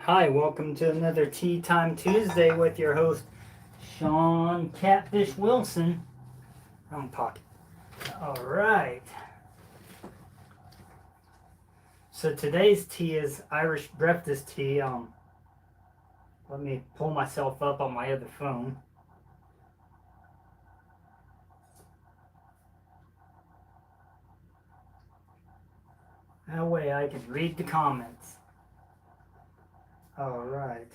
Hi, welcome to another Tea Time Tuesday with your host, Sean Catfish Wilson. Wrong pocket. All right. So today's tea is Irish breakfast tea. Let me pull myself up on my other phone. That way I can read the comments. All right.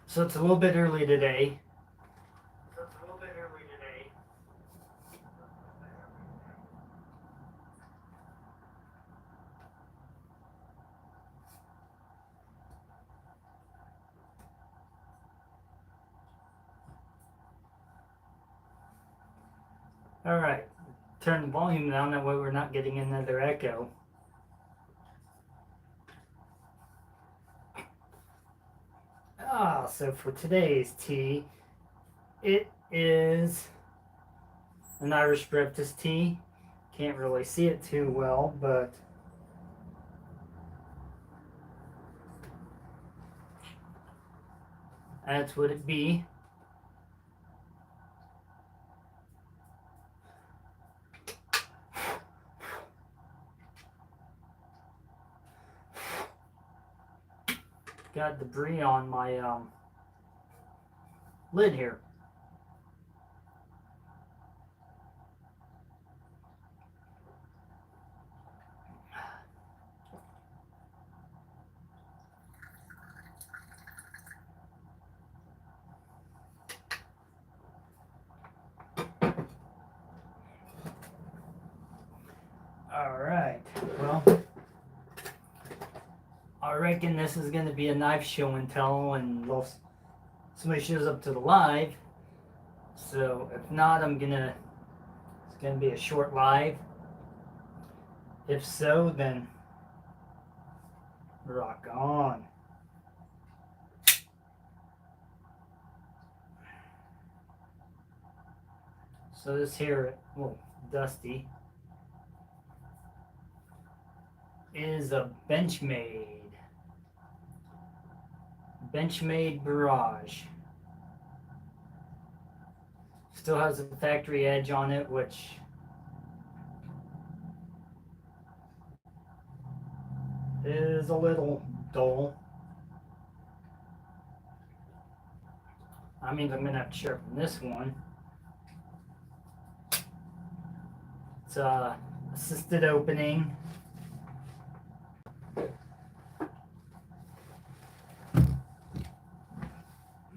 So it's a little bit early today. All right. Turn the volume down, that way we're not getting another echo. So for today's tea, it is an Irish breakfast tea. Can't really see it too well, but that's what it be. Got debris on my lid here. Alright, well, I reckon this is going to be a knife show and tell when somebody shows up to the live. So if not, it's going to be a short live. If so, then rock on. So this here, dusty, is a Benchmade Barrage. Still has a factory edge on it, which is a little dull. I mean, I'm going to have to sharpen this one. It's assisted opening.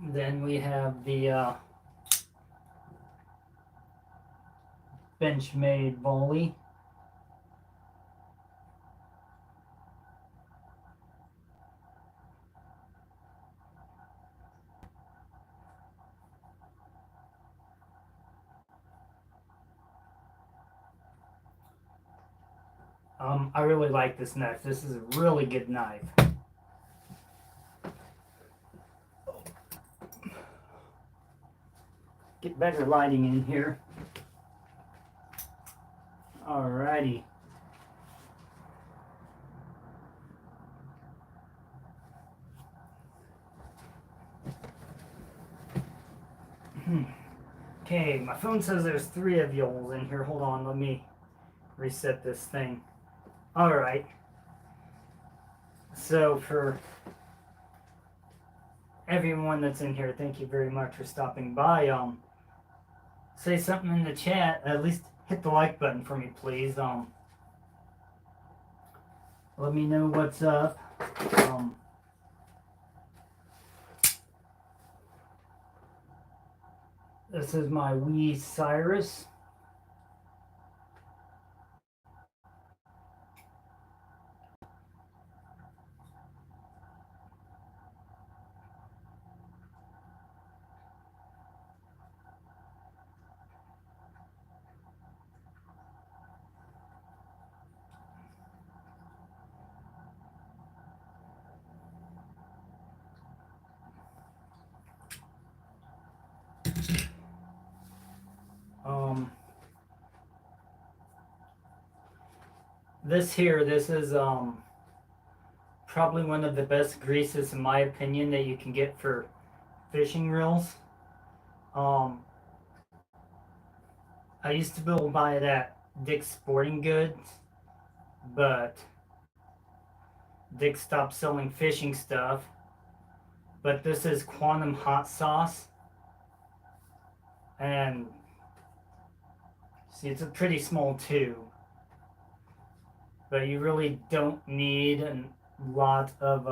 Then we have the Benchmade volley. I really like this knife. This is a really good knife. Get better lighting in here. Alrighty. Okay, my phone says there's 3 of y'all in here. Hold on, let me reset this thing. Alright. So for everyone that's in here, thank you very much for stopping by. Say something in the chat. At least hit the like button for me, please. Let me know what's up. This is my wee Cyrus. this is probably one of the best greases in my opinion that you can get for fishing reels. Um, I used to be able to buy it at Dick's Sporting Goods, but Dick stopped selling fishing stuff. But this is Quantum Hot Sauce, and see, it's a pretty small tube, but you really don't need a lot of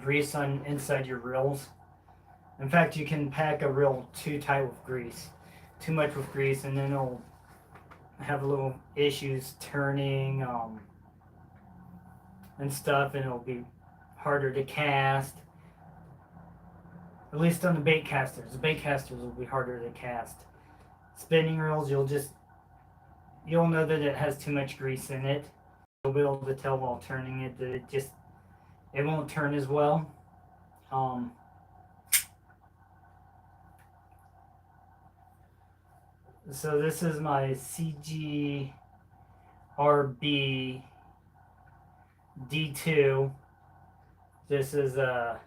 grease on inside your reels. In fact, you can pack a reel too tight with grease, too much with grease, and then it'll have little issues turning and stuff, and it'll be harder to cast. At least on the bait casters. The bait casters will be harder to cast. Spinning reels, you'll know that it has too much grease in it. You'll be able to tell while turning it that it won't turn as well. So this is my CGRB D2. This is a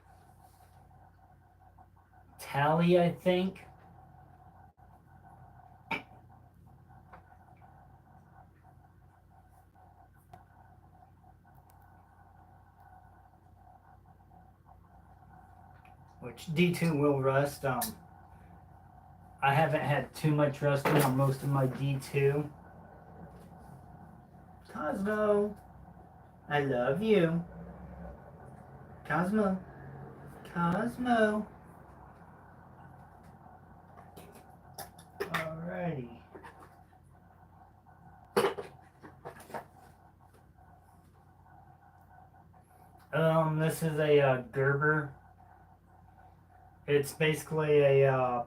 Tally, I think. Which D2 will rust. I haven't had too much rusting on most of my D2. Cosmo, I love you. Cosmo, Cosmo. Alrighty. This is a Gerber. It's basically a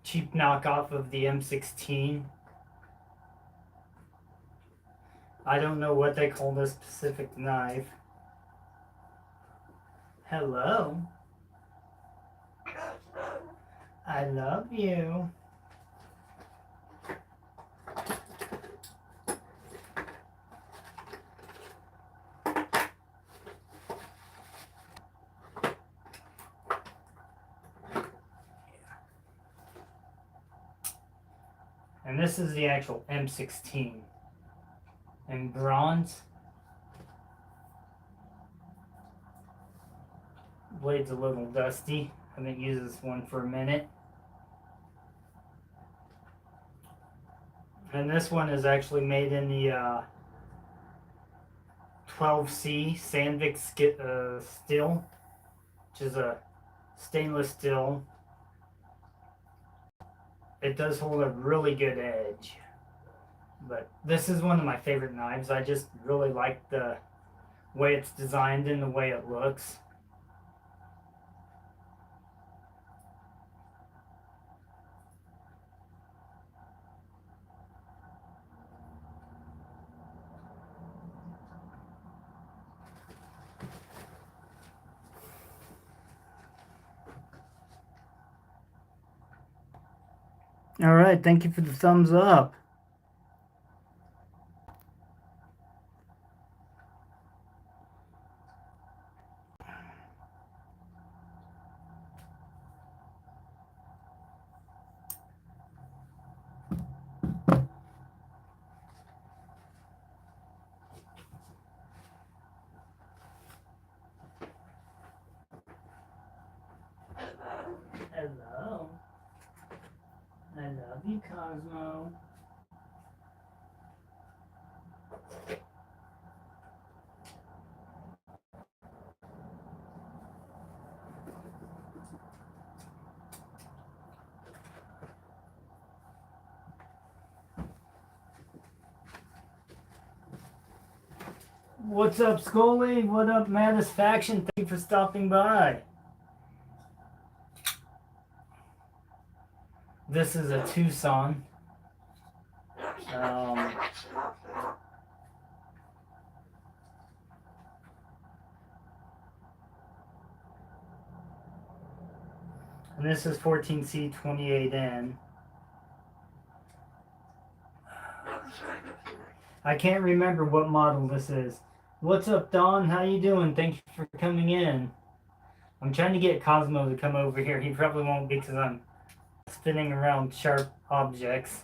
cheap knockoff of the M16. I don't know what they call this specific knife. Hello. I love you. And this is the actual M16 in bronze. Blade's a little dusty. I haven't used this one for a minute. And this one is actually made in the 12C Sandvik steel, which is a stainless steel. It does hold a really good edge. But this is one of my favorite knives. I just really like the way it's designed and the way it looks. All right, thank you for the thumbs up. Hello. I love you, Cosmo. What's up, Scully? What up, Matisfaction? Thank you for stopping by. This is a Tucson. And this is 14C28N. I can't remember what model this is. What's up, Don? How you doing? Thank you for coming in. I'm trying to get Cosmo to come over here. He probably won't because I'm spinning around sharp objects.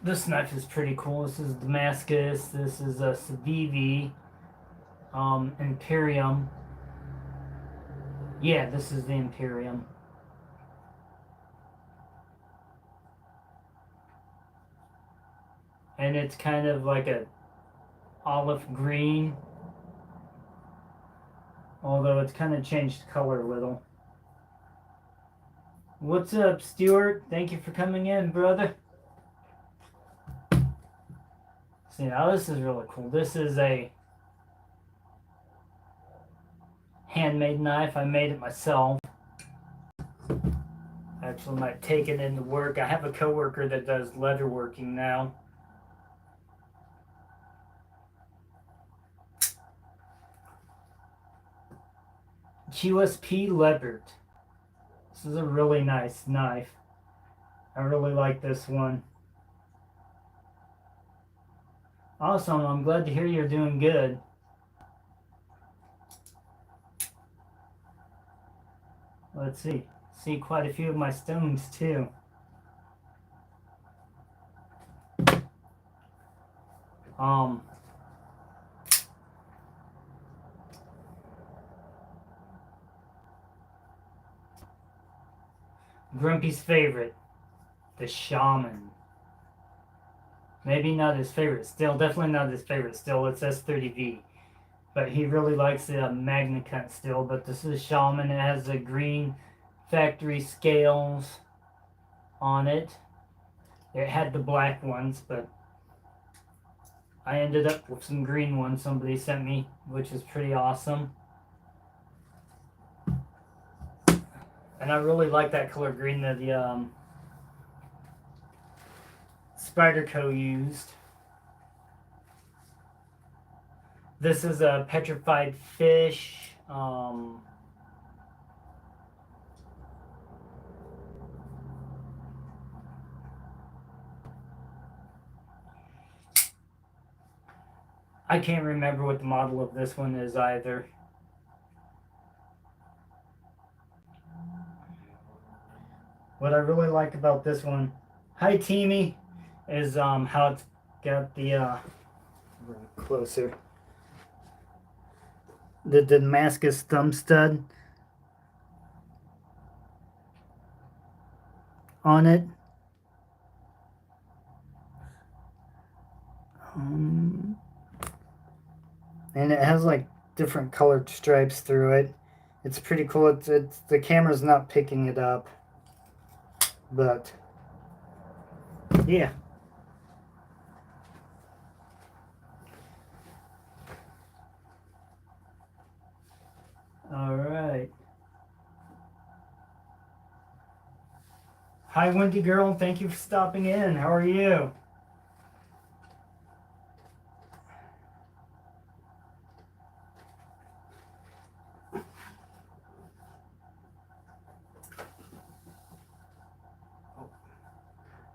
This knife is pretty cool. This is Damascus. This is a Civivi Imperium. Yeah, this is the Imperium. And it's kind of like a olive green, although it's kind of changed color a little. What's up, Stuart? Thank you for coming in, brother. See, now this is really cool. This is a handmade knife. I made it myself. Actually might take it into work. I have a coworker that does leatherworking now. QSP Leopard. This is a really nice knife. I really like this one. Awesome. I'm glad to hear you're doing good. Let's see. See quite a few of my stones too. Grumpy's favorite, the Shaman. Maybe not his favorite still, definitely not his favorite still, it's S30V. But he really likes the MagnaCut still, but this is Shaman. It has the green factory scales on it. It had the black ones, but I ended up with some green ones somebody sent me, which is pretty awesome. And I really like that color green that the Spyderco used. This is a petrified fish. I can't remember what the model of this one is either. What I really like about this one, hi Teamy, is how it's got the closer, the Damascus thumb stud on it. And it has like different colored stripes through it. It's pretty cool. It's the camera's not picking it up, but yeah. All right. Hi, Wendy girl. Thank you for stopping in. How are you?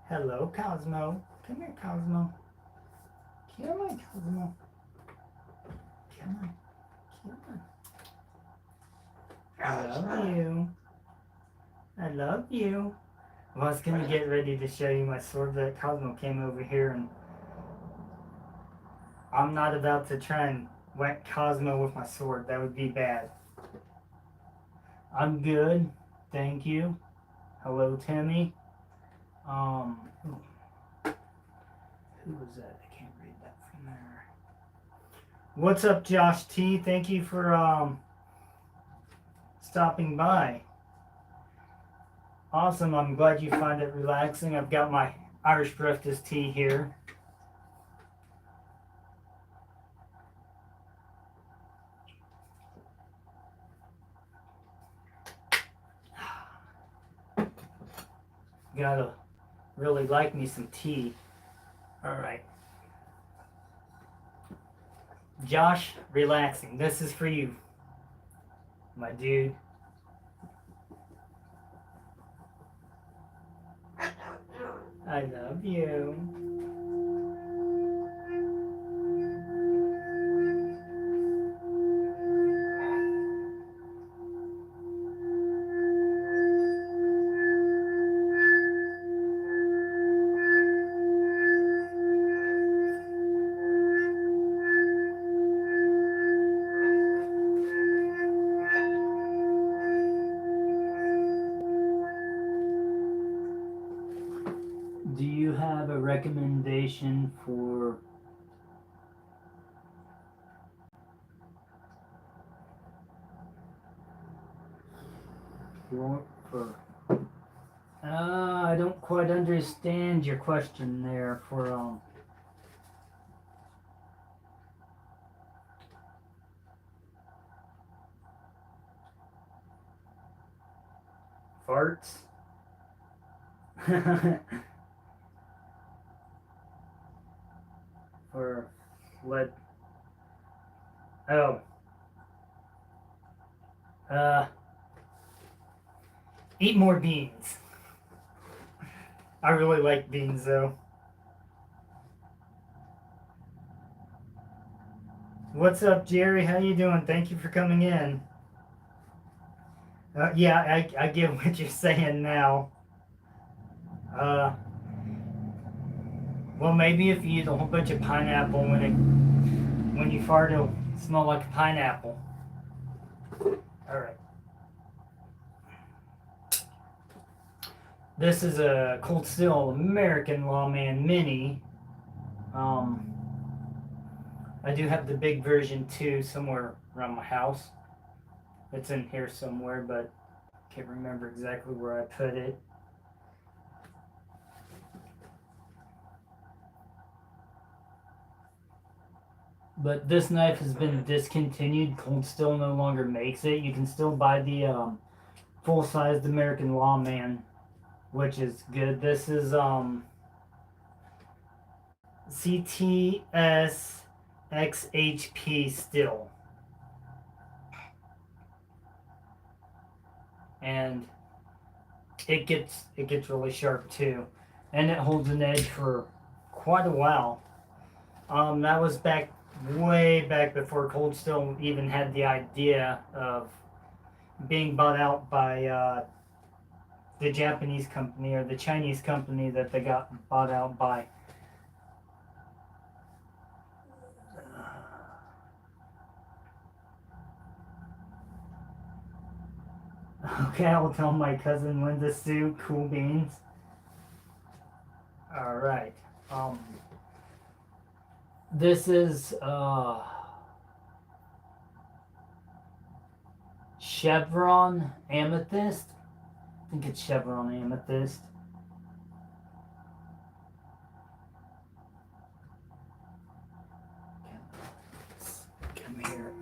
Hello, Cosmo. Come here, Cosmo. Come on, Cosmo. Come on. Come on. I love you. I love you. Well, I was going to get ready to show you my sword, but Cosmo came over here, and I'm not about to try and whack Cosmo with my sword. That would be bad. I'm good. Thank you. Hello, Timmy. Who was that? I can't read that from there. What's up, Josh T? Thank you for stopping by. Awesome. I'm glad you find it relaxing. I've got my Irish breakfast tea here. Gotta really like me some tea. All right. Josh, relaxing. This is for you, my dude. I love you. Do you have a recommendation for for I don't quite understand your question there for farts. Or what? Oh. Eat more beans. I really like beans though. What's up, Jerry? How you doing? Thank you for coming in. Yeah, I get what you're saying now. Uh, well, maybe if you eat a whole bunch of pineapple when you fart, it'll smell like a pineapple. All right. This is a Cold Steel American Lawman Mini. I do have the big version too somewhere around my house. It's in here somewhere, but can't remember exactly where I put it. But this knife has been discontinued. Cold Steel no longer makes it. You can still buy the full-sized American Lawman, which is good. This is CTS XHP still. And it gets really sharp too. And it holds an edge for quite a while. That was way back before Cold Steel even had the idea of being bought out by the Japanese company or the Chinese company that they got bought out by. Okay, I'll tell my cousin Linda Sue. Cool beans. All right. This is Chevron Amethyst. I think it's Chevron Amethyst. Come here.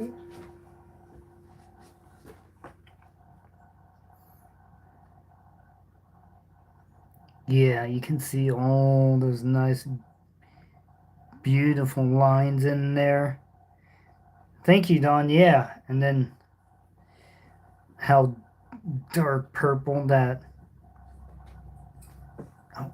Yeah, you can see all those nice, beautiful lines in there. Thank you, Don. Yeah, and then how dark purple that. Oh.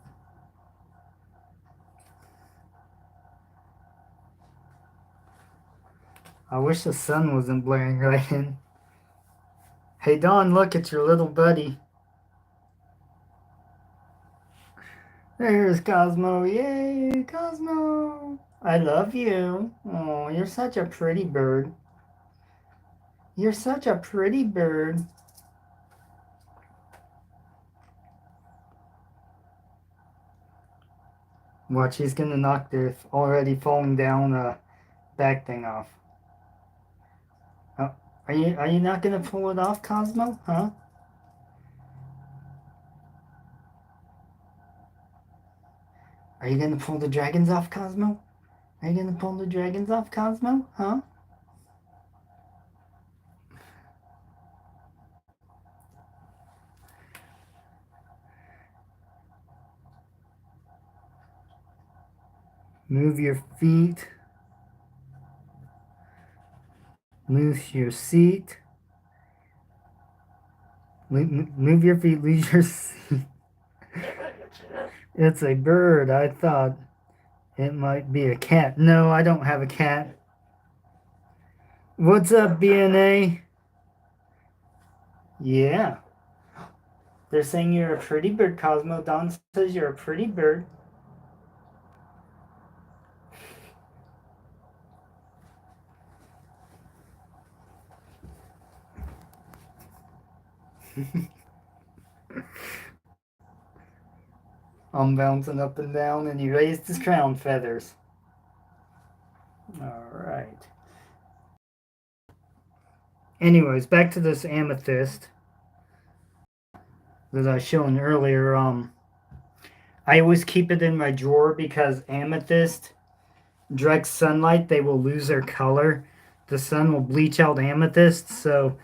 I wish the sun wasn't blaring right in. Hey, Don, look, it's your little buddy. There's Cosmo. Yay, Cosmo. I love you. Oh, you're such a pretty bird. You're such a pretty bird. Watch, he's gonna knock the already falling down back thing off. Oh, are you not gonna pull it off, Cosmo? Huh? Are you gonna pull the dragons off, Cosmo? Are you gonna pull the dragons off, Cosmo? Huh? Move your feet. Loose your seat. Move your feet, lose your seat. It's a bird. I thought it might be a cat. No, I don't have a cat. What's up, BNA? Yeah. They're saying you're a pretty bird, Cosmo. Don says you're a pretty bird. I'm bouncing up and down, and he raised his crown feathers. Alright. Anyways, back to this amethyst that I was showing earlier. I always keep it in my drawer because amethyst, direct sunlight, they will lose their color. The sun will bleach out amethyst, so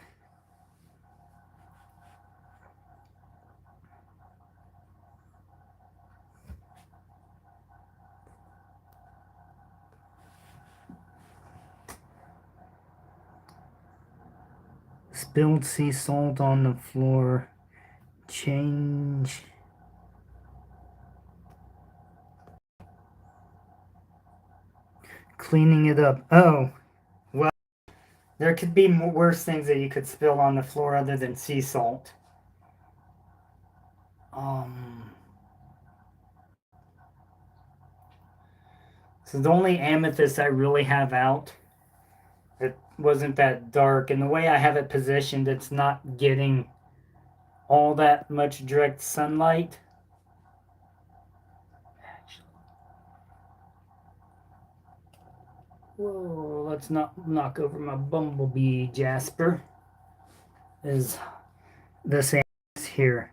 spilled sea salt on the floor. Change. Cleaning it up. Oh, well, there could be worse things that you could spill on the floor other than sea salt. So the only amethyst I really have out, it wasn't that dark, and the way I have it positioned, it's not getting all that much direct sunlight. Whoa, let's not knock over my bumblebee, Jasper. Is this here?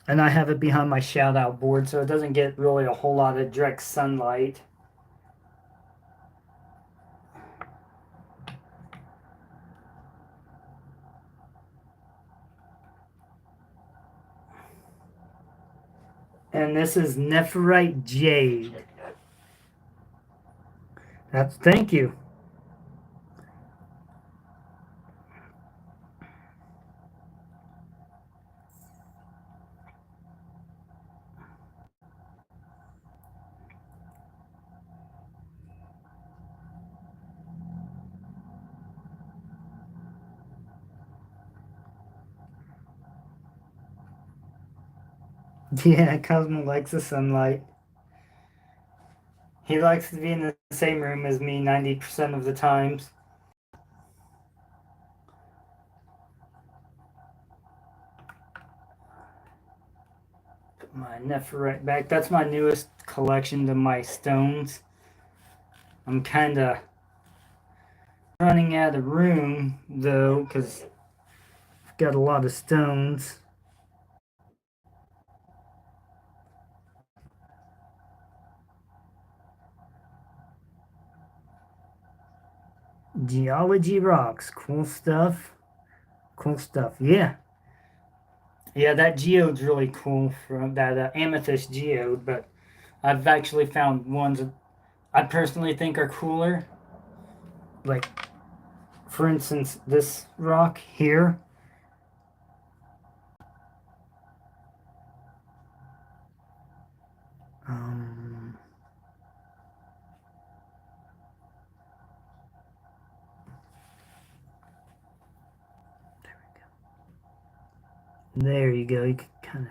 And I have it behind my shout out board, so it doesn't get really a whole lot of direct sunlight. And this is Nephrite Jade. Thank you. Yeah, Cosmo likes the sunlight. He likes to be in the same room as me 90% of the times. Put my Nephrite back. That's my newest collection of my stones. I'm kind of running out of room, though, because I've got a lot of stones. Geology rocks. Cool stuff. Cool stuff. Yeah. Yeah, that geode's really cool from that amethyst geode, but I've actually found ones that I personally think are cooler. Like, for instance, this rock here. Um, there you go. You can kind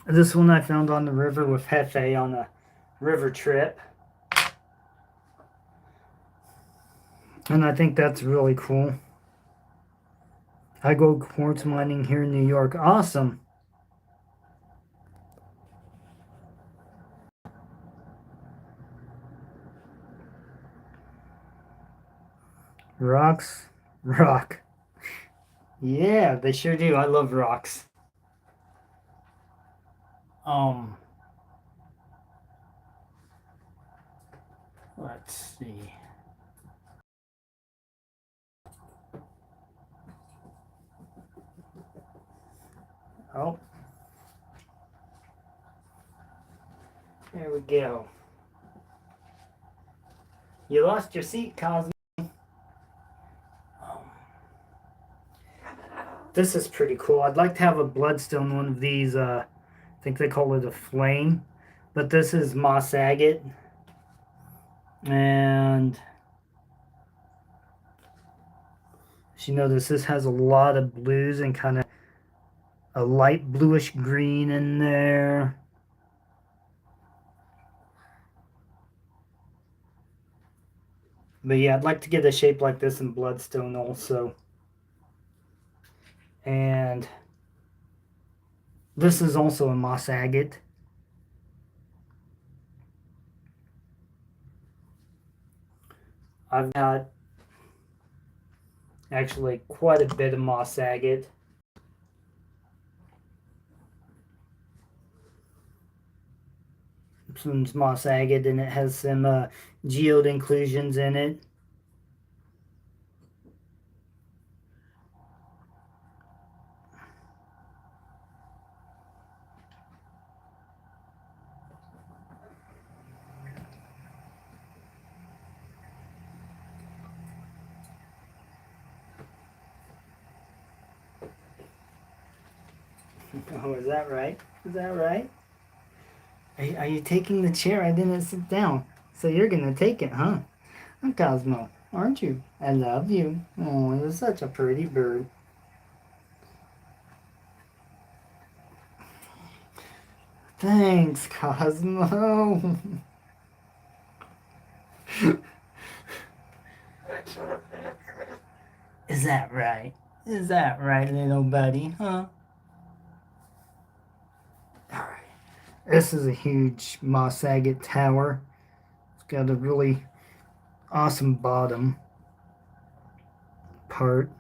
of. This one I found on the river with Hefe on a river trip. And I think that's really cool. I go quartz mining here in New York. Awesome. Rocks. Rock. Yeah, they sure do. I love rocks. Um, Let's see. Oh. There we go. You lost your seat, Cosmo. This is pretty cool. I'd like to have a bloodstone one of these. I think they call it a flame. But this is moss agate. And as you notice, this has a lot of blues and kind of a light bluish green in there. But yeah, I'd like to get a shape like this in bloodstone also. And this is also a moss agate. I've got actually quite a bit of moss agate. Some moss agate, and it has some geode inclusions in it. Oh, is that right? Is that right? Are you taking the chair? I didn't sit down. So you're gonna take it, huh? I'm Cosmo, aren't you? I love you. Oh, you're such a pretty bird. Thanks, Cosmo. Is that right? Is that right, little buddy, huh? Alright. This is a huge moss agate tower. It's got a really awesome bottom part.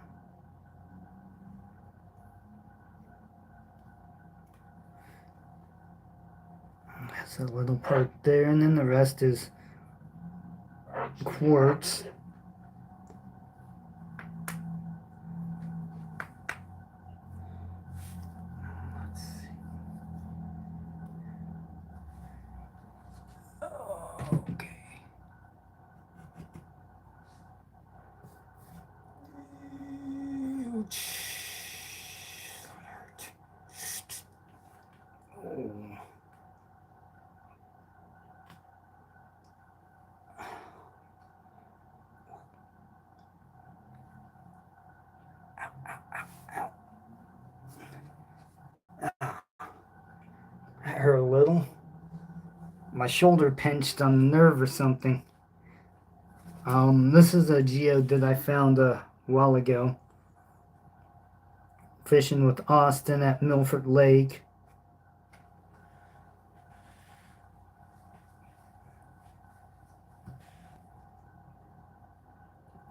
That's a little part there, and then the rest is quartz. Let's see. Okay. Oh. That hurt a little. My shoulder pinched on the nerve or something. This is a geode that I found a while ago. Fishing with Austin at Milford Lake.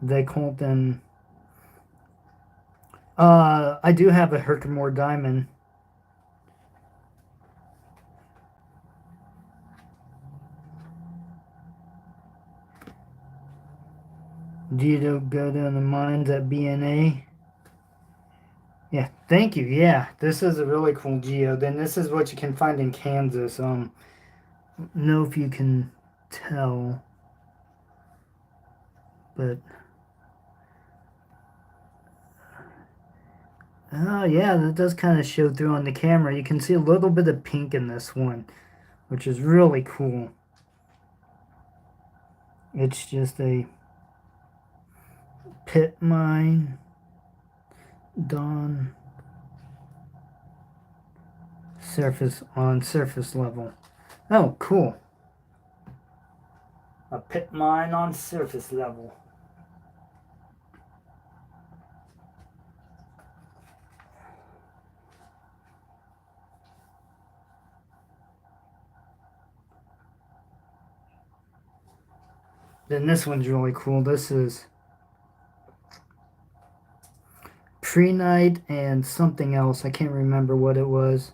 They call them. I do have a Herkimer diamond. Do you go to the mines at BNA? Yeah, thank you. Yeah, this is a really cool geode, and this is what you can find in Kansas. Know if you can tell, but oh yeah, that does kind of show through on the camera. You can see a little bit of pink in this one, which is really cool. It's just a pit mine done surface level. Oh, cool. A pit mine on surface level. Then this one's really cool. This is Prehnite and something else. I can't remember what it was.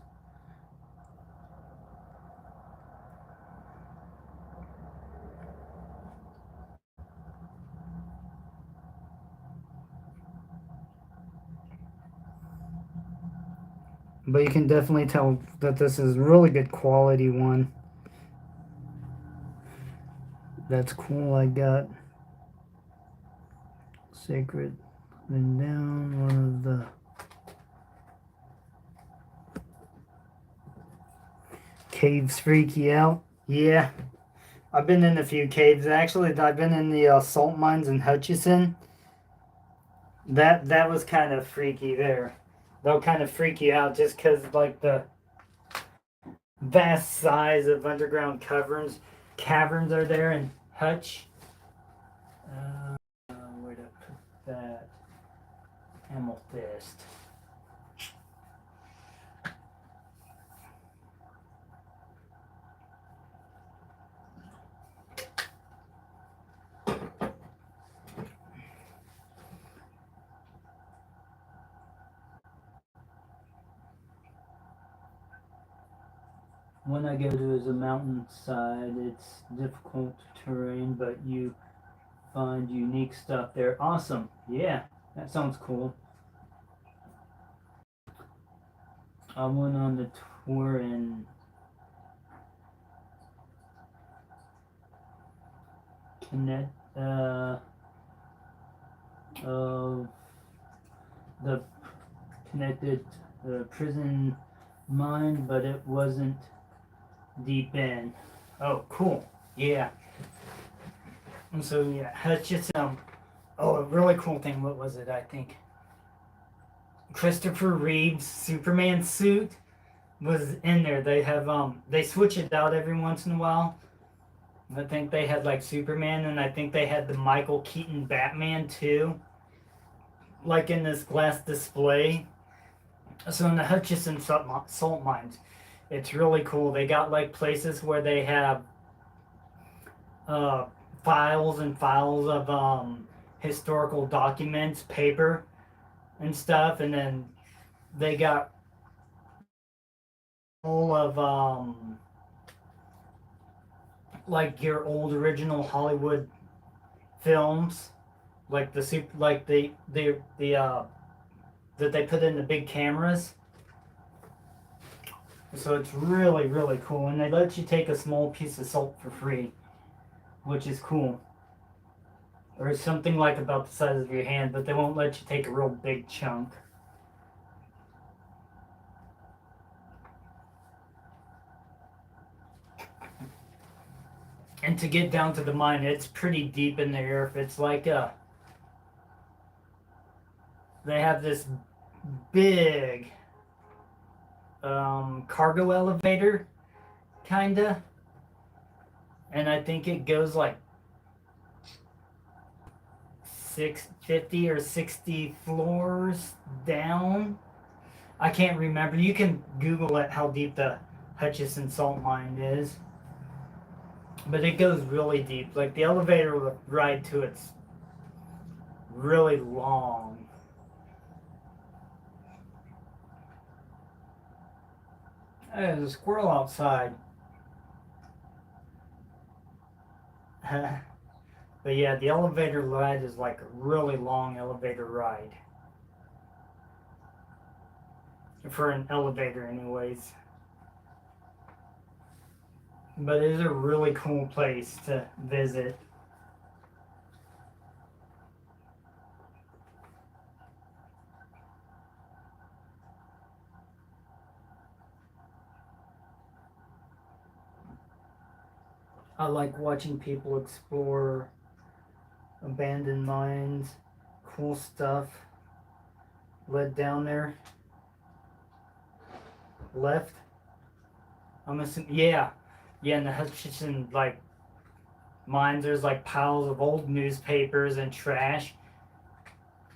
But you can definitely tell that this is really good quality one. That's cool. I got Sacred and down, one of the caves freak you out. Yeah, I've been in a few caves. Actually, I've been in the salt mines in Hutchinson. That was kind of freaky there. They'll kind of freak you out just because like the vast size of underground caverns are there in Hutch. Where to put that? Amethyst. One I go to is a mountainside. It's difficult terrain, but you find unique stuff there. Awesome. Yeah, that sounds cool. I went on the tour in of the connected prison mine, but it wasn't deep in. Oh, cool. Yeah. And so yeah, Hutchinson. Oh, a really cool thing. What was it? I think Christopher Reeve's Superman suit was in there. They have they switch it out every once in a while. I think they had like Superman, and I think they had the Michael Keaton Batman too, like in this glass display. So in the Hutchinson salt mines, it's really cool. They got like places where they have uh, files and files of historical documents, paper, and stuff, and then they got all of like your old original Hollywood films, like the that they put in the big cameras. So it's really really cool, and they let you take a small piece of salt for free, which is cool. Or something like about the size of your hand, but they won't let you take a real big chunk. And to get down to the mine, it's pretty deep in the earth. It's like they have this big cargo elevator, kinda, and I think it goes like 650 or 60 floors down. I can't remember. You can Google it how deep the Hutchinson salt mine is. But it goes really deep. Like the elevator ride to it's really long. Hey, there's a squirrel outside. But yeah, the elevator ride is like a really long elevator ride. For an elevator, anyways. But it is a really cool place to visit. I like watching people explore abandoned mines, cool stuff. Led down there. Left. I'm assuming, yeah. Yeah, in the Hutchinson, like, mines, there's like piles of old newspapers and trash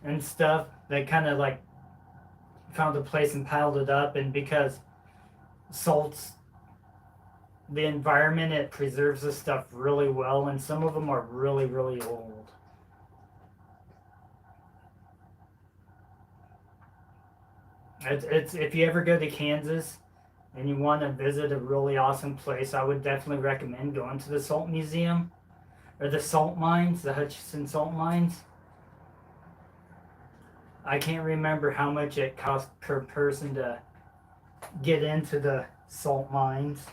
and stuff. They kind of like found a place and piled it up, and because salts the environment, it preserves the stuff really well, and some of them are really really old. It's if you ever go to Kansas and you want to visit a really awesome place, I would definitely recommend going to the Salt Museum or the salt mines, the Hutchinson salt mines. I can't remember how much it cost per person to get into the salt mines.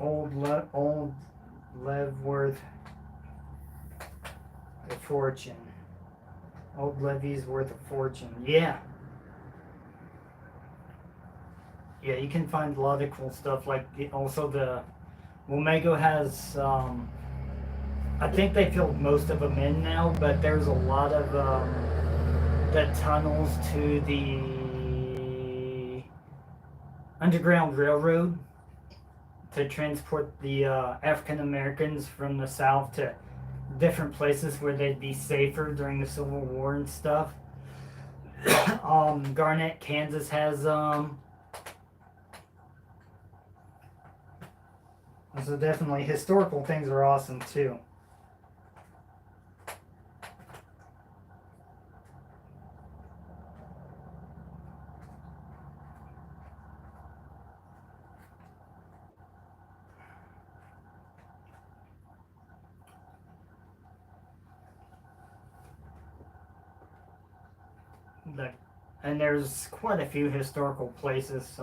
Old Leavenworth a fortune. Old Levy's worth a fortune. Yeah. Yeah, you can find a lot of cool stuff. Like also the Wamego has. I think they filled most of them in now, but there's a lot of the tunnels to the Underground Railroad to transport the African Americans from the South to different places where they'd be safer during the Civil War and stuff. Garnett, Kansas has so definitely historical things are awesome too. And there's quite a few historical places.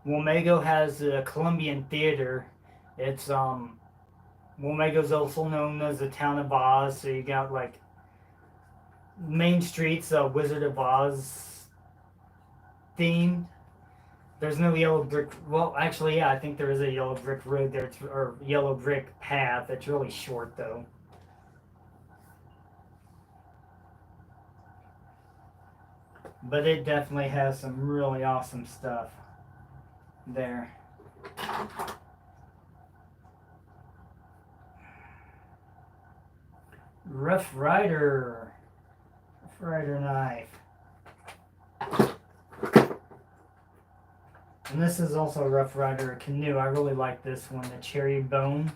Wamego has a Columbian Theater. It's Wamego's also known as the town of Oz. So you got like main streets, Wizard of Oz themed. There's no yellow brick. Well, actually, yeah, I think there is a yellow brick road there, or yellow brick path. It's really short though. But it definitely has some really awesome stuff there. Rough Rider knife. And this is also a Rough Rider canoe. I really like this one, the Cherry Bone.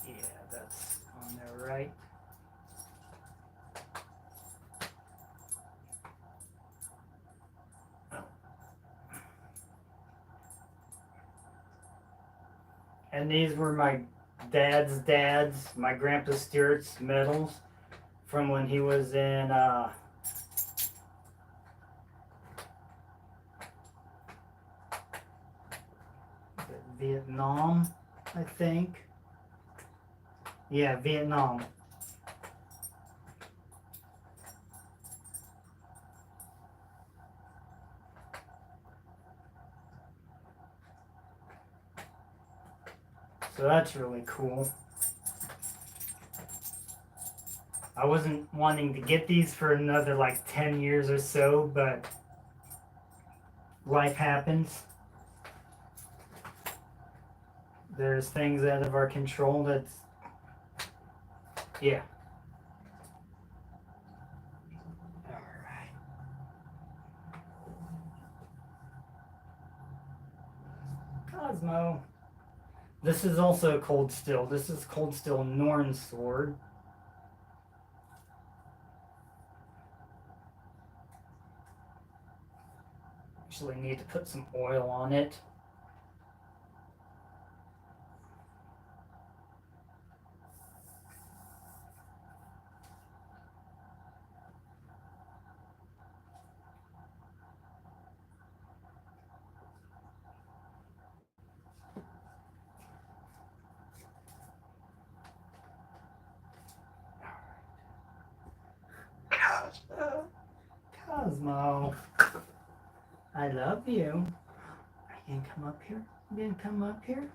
Yeah, that's on there, right? And these were my my Grandpa Stewart's medals from when he was in Vietnam, I think. Yeah, Vietnam. So that's really cool. I wasn't wanting to get these for another like 10 years or so, but life happens. There's things out of our control that's, yeah. Alright. Cosmo. This is also Cold Steel. This is Cold Steel Norn sword. Actually need to put some oil on it. Cosmo, I love you. Are you gonna come up here? You gonna come up here?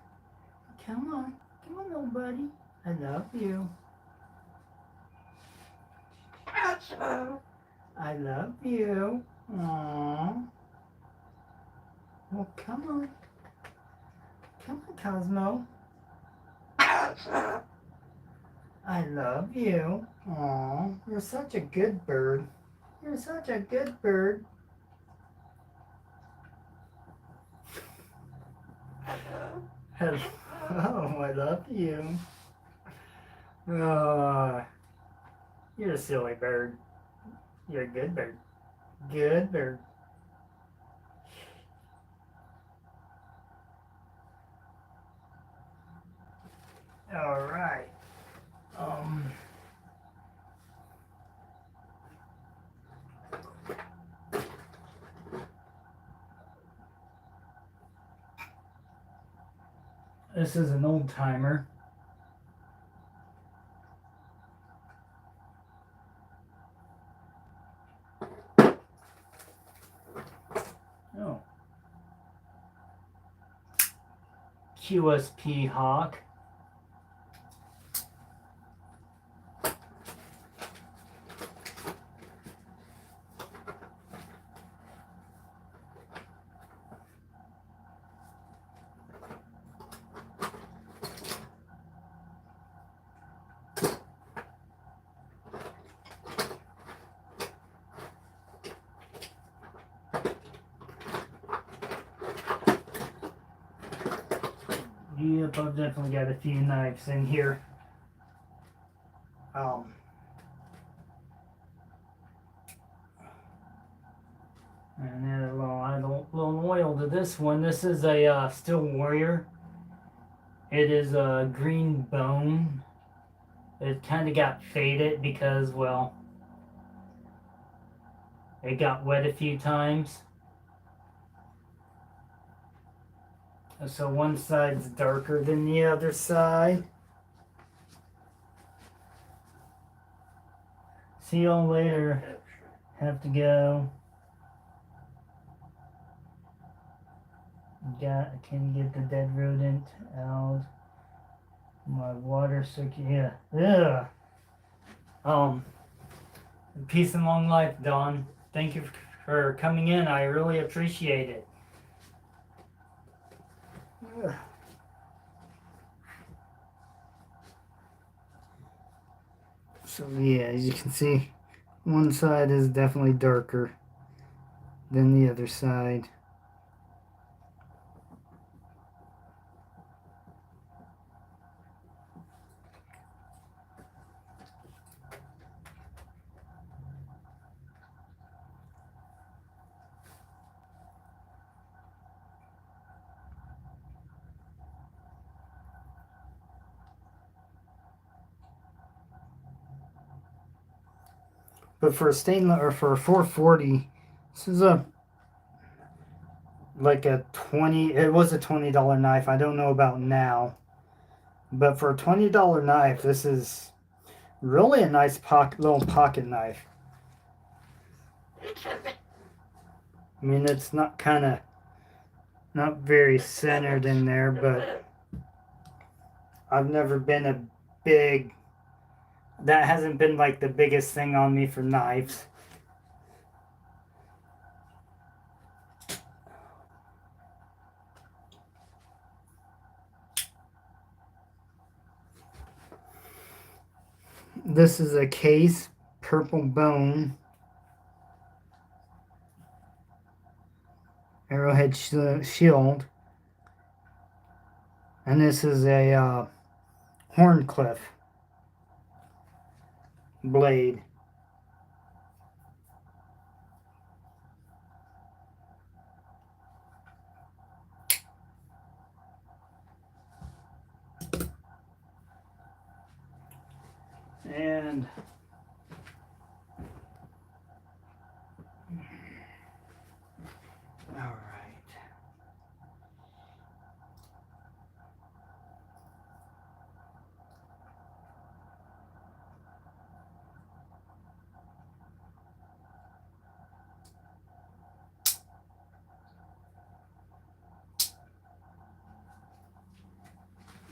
Come on, little buddy. I love you. I love you. Aww. Well, come on. Come on, Cosmo. I love you. Aw, you're such a good bird. You're such a good bird. Hello, I love you. Oh, you're a silly bird. You're a good bird. Good bird. All right. Um. This is an old timer. Oh. QSP Hawk. Yep, I've definitely got a few knives in here. And add a little oil to this one. This is a Steel Warrior. It is a green bone. It kind of got faded because, well, it got wet a few times. So one side's darker than the other side. See y'all later. Have to go. Can get the dead rodent out. My water circuit. Yeah. Peace and long life, Dawn. Thank you for coming in. I really appreciate it. So yeah, as you can see, one side is definitely darker than the other side. But for a stainless or for a 440, this is like a 20. It was a $20 knife. I don't know about now, but for a $20 knife, this is really a nice little pocket knife. I mean, it's not very centered in there, but I've never been a big. That hasn't been like the biggest thing on me for knives. This is a Case Purple Bone Arrowhead Shield, and this is a Horncliffe blade. And all right.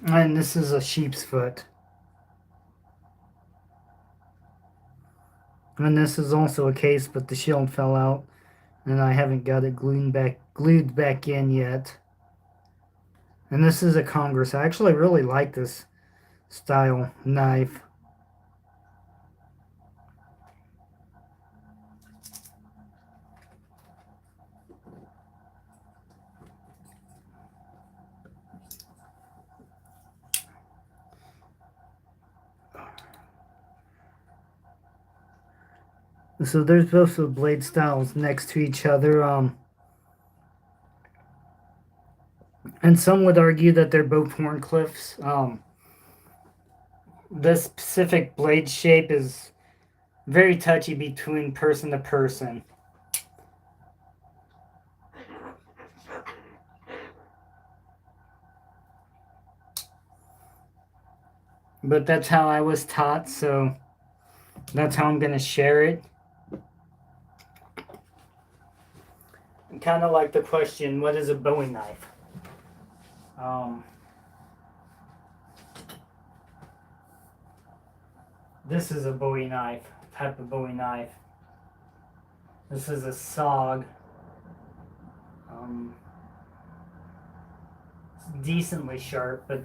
And this is a sheep's foot. And this is also a Case, but the shield fell out, and I haven't got it glued back in yet. And this is a Congress. I actually really like this style knife. So there's both the blade styles next to each other. And some would argue that they're both Horncliffes. This specific blade shape is very touchy between person to person. But that's how I was taught, so that's how I'm going to share it. Kind of like the question, what is a Bowie knife? This is a Bowie knife, type of Bowie knife. This is a SOG. It's decently sharp, but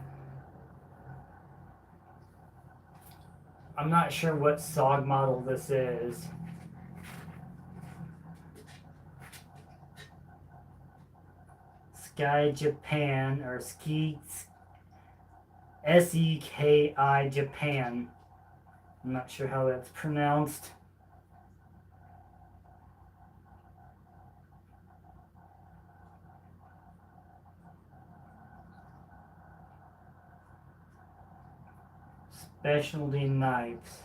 I'm not sure what SOG model this is. Sky Japan, or SEKI Japan. I'm not sure how that's pronounced. Specialty knives.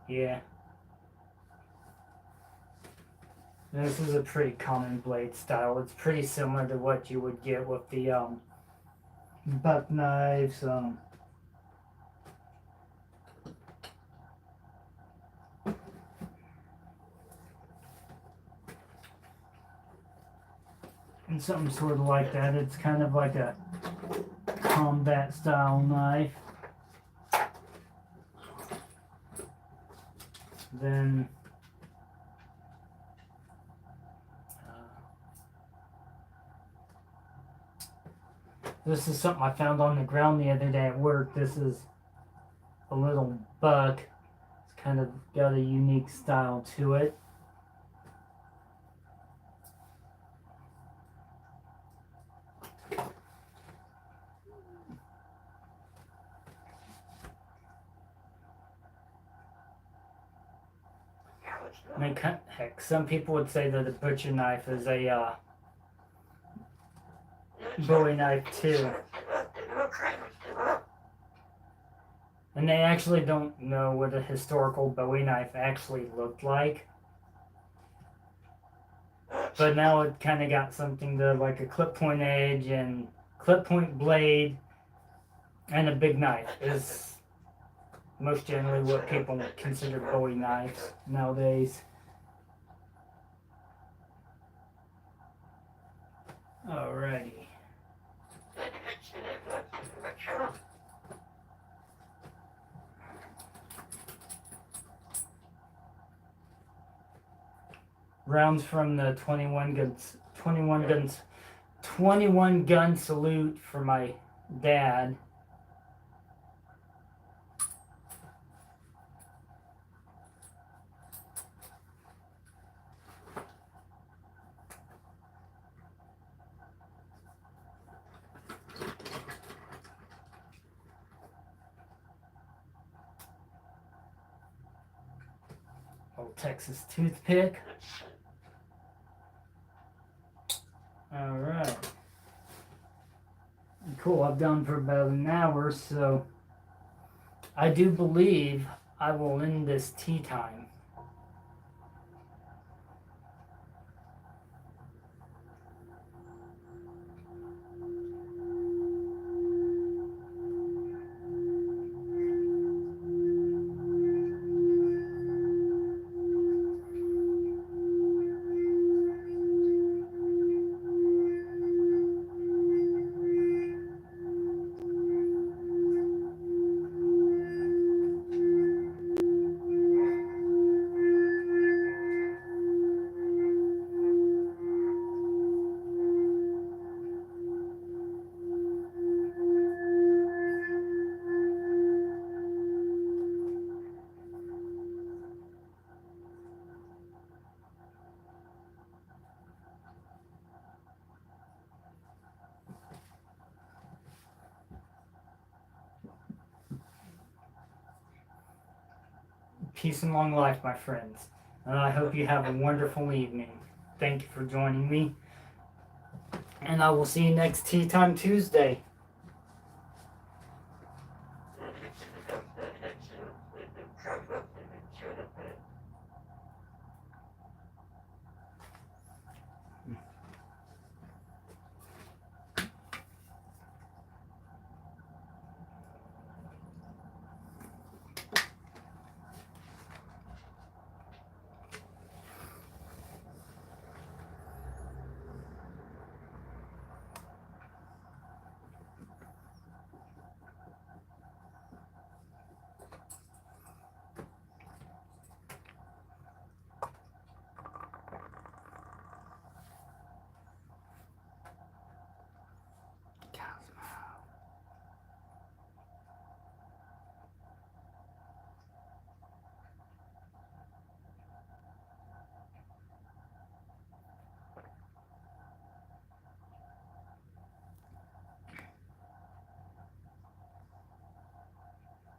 Yeah. This is a pretty common blade style. It's pretty similar to what you would get with the buck knives. And something sort of like that. It's kind of like a combat style knife. Then this is something I found on the ground the other day at work. This is a little buck. It's kind of got a unique style to it. And heck, some people would say that a butcher knife is a Bowie knife too. And they actually don't know what a historical Bowie knife actually looked like. But now it kind of got something to like a clip point edge and clip point blade and a big knife is most generally what people consider Bowie knives nowadays. Alrighty. Rounds from the 21 gun salute for my dad. Old Texas toothpick. Alright. Cool, I've done for about an hour, so I do believe I will end this tea time. Peace and long life, my friends. And I hope you have a wonderful evening. Thank you for joining me. And I will see you next Tea Time Tuesday.